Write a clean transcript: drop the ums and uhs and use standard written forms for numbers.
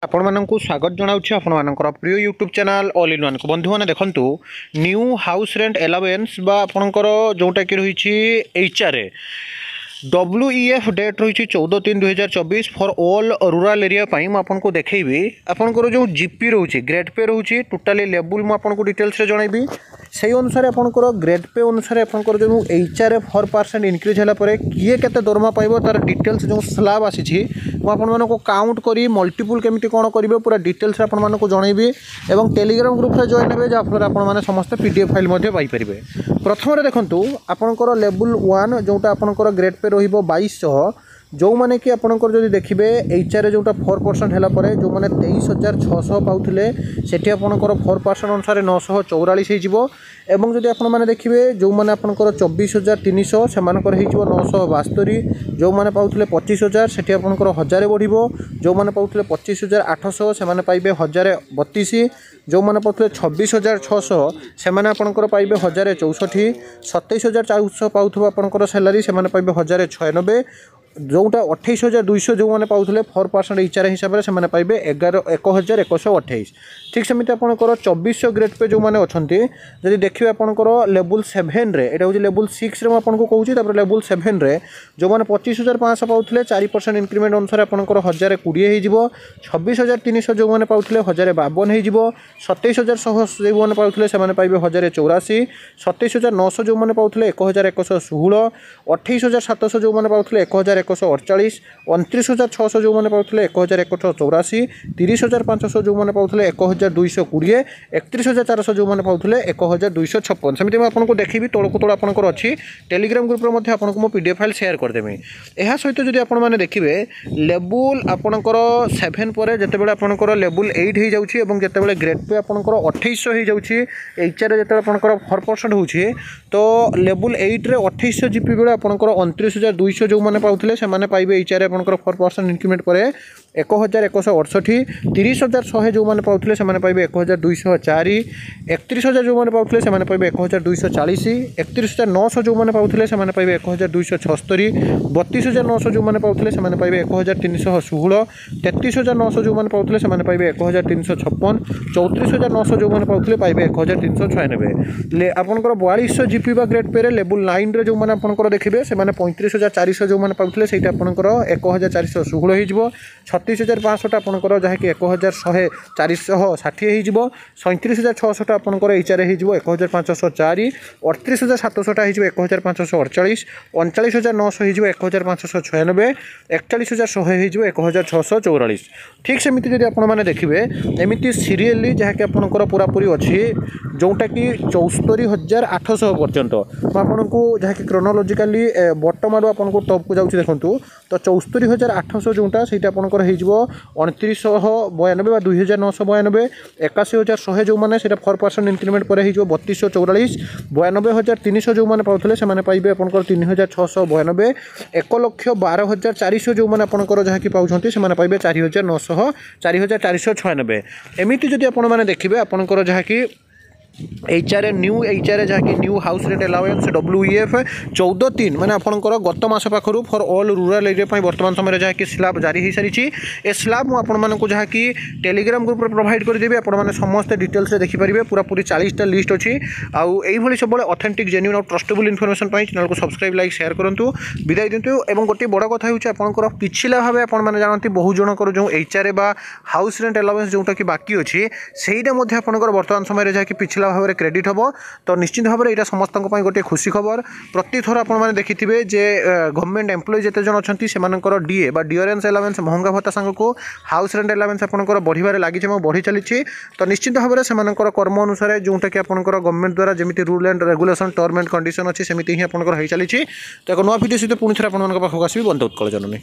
आपण मानक स्वागत जनाऊँ आपणकर प्रिय YouTube channel all in one को बंधु मैंने देखु न्यू हाउस रेंट अलाउंस आपणकर जोटा कि रही HR WEF डेट रही 14/3/2024 फॉर ऑल रूरल एरिया मुझे देखी आपंकर जो जीपी रोचे ग्रेड पे रोचे टोटाली लेवल मुझे डिटेल्स जनइबी से अनुसार आपंकर ग्रेड पे अनुसार आपंकर जो HRF 4% इनक्रीज होगापर किए के दरमा पाइब तार डिटेल्स जो स्लाब आसी मुझे काउंट करी मल्टीपल केमी कौन करेंगे पूरा डिटेल्स आपको जनइबी और टेलीग्राम ग्रुप में जॉइन हे जहाँफल आपने समस्त PDF फाइल पाइपर प्रथम देखूँ आपंकर लेवल 1 जोटा आपंकर ग्रेड पे रही 2200 जो मैंने कि आपंकर जब देखिए HR जोटा 4% है जो मैंने 23,600 पाते से आपंकर 4% अनुसार 944 एवं जब आपने देखिए जो मैंने आपंकर 24,300 से 972 जो मैंने पाते 25,000 से आपंकर 1000 बढ़ो जो मैंने पाते 25,800 से पाइबे 1032 जो मैंने पाते 26,600 से आपंकर पाइबे 1064 27,400 पाऊँ आपंकर सैलरी से पाइबे 1096 जोटा 28,200 जो मैंने पाते 4% HR हिसाब से पाइबे 11,128 ठीक सेमती आपंकर 2400 ग्रेड पे जो मैंने अच्छा जब देखिए आपंकर लेवल 7 रे यहाँ हूँ लेवल 6 रे आपको कहूँ लेवल 7 रे जो मैंने 25,500 पाते 4% इंक्रीमेंट अनुसार आपंकर 1020 हो 26,300 जो मैंने पाते 1052 हो 27,100 जो मैंने पाते से पाइबे 1084 27,900 जो मैंने पाते 1,116 28,700 जो मैंने पाते 1,148 29,600 जो मैंने पाते 1,184 30,500 जो मैंने पाते 1,220 31,400 जो मैंने पाते 1,256 सेमती आपको देखी तौक तौड़ आपंकर अच्छी टेलीग्राम ग्रुप में आपको PDF फाइल शेयर करदेवी यह सहित जब आपने देखिए लेवल आपंकर 7 पर जितेबाला आपंकर लेवल 8 हो जाऊँगी जितेबाला ग्रेड पे आपंकर 2800 हो जाऊँगी HR जो आपंकर 4% हो तो लेवल 8 रे 2800 जीपी बेले आपंकर 29,200 जो मैंने पाते से पाइबे HR आपंकर 4% इंक्रीमेंट पर 1,168 30,100 जो मैंने पाते से पाइबे 1,204 31,000 जो मैंने पाते से पाइबे 1,240 31,900 जो मैंने पाते से पाइबे 1,276 32,900 जो मैंने पाते से पाइबे 1,316 33,900 जो मैंने पाते से पाइबे 1,356 34,900 जो मैंने पाते पाइबे 1,396 आपंकर 4200 जीपी ग्रेड पे लेवल 9 रे जो मैंने आपंकर देखिए से 35,400 जो मैंने पाते से आपंकर 1,416 हो 36,500 आपंकर जहाँकि 1,460 हो 37,600 आपंकर HR हो 1,504 38,700 हो 1,548 39,900 हो 1,596 41,100 हो 1,644 ठीक सेमती जब आपने देखिए एमती सीरियली जहाँकि आपंकर पूरापूरी अच्छी जोटा कि 74,800 पर्यंत आपको जहाँकि क्रोनोलोजिकाली बटम आड़ आपको टॉप को जाऊँगी देखूँ तो 74,800 जोटा से आपंकर हो 2992 2,992 81,100 जो मैंने 4% इंक्रीमेंट पर हो 3244 92,300 जो मैंने पाते से पाइबे आपंकर 3,692 1,12,400 जो मैंने आपंकर जहाँकि पाँच से पाइबे 4,900 4,496 एमती जब आपने देखिए आपंकर जहाँकि न्यू HR जहाँकि new house rent allowance WEF 14/3 मैंने आपंकर गत मास पाखु फॉर ऑल रूरल एरिया वर्तमान समय जहाँकि स्लाब जारी हो सारी ए स्लाब मुझे जहाँकि टेलीग्राम ग्रुप प्रोवाइड करदेवी आपने समस्त डिटेल्स देखिपारे पूरा पूरी 40टा लिस्ट अच्छी आई सब ऑथेंटिक जेन्युइन और ट्रस्टेबल इनफॉरमेशन चैनल को सब्सक्राइब लाइक शेयर करूँ विदाय दिंतु और गोटे बड़ कथा होकर पिछला भाव आपने जानते बहुत जनकर जो HR बा हाउस रेंट अलाउंस जोटा कि बाकी अच्छी सहीटा आपंकर वर्तमान समय जहाँकि पिछला भाव में क्रेडिट हम तो निश्चित भाव में यहाँ समस्त गोटे खुशी खबर प्रति थर आपने देखिए जे गवर्नमेंट एम्प्लॉय जिते जन अच्छा से DA बा डियरेंस अलाउंस महंगा भत्ता सांग को हाउस रेंट अलाउंस आपंकर बढ़िबार लगी बढ़ी चली तो निश्चित भाव में कर्म अनुसार जोटा कि आपंकर गवर्नमेंट द्वारा जमी rule and regulation term and condition अच्छी सेमती ही आपंकर हो चली तो एक नुआ भिडियो सहित पुणी थे आपको आसवि बंद उत्कल जननी।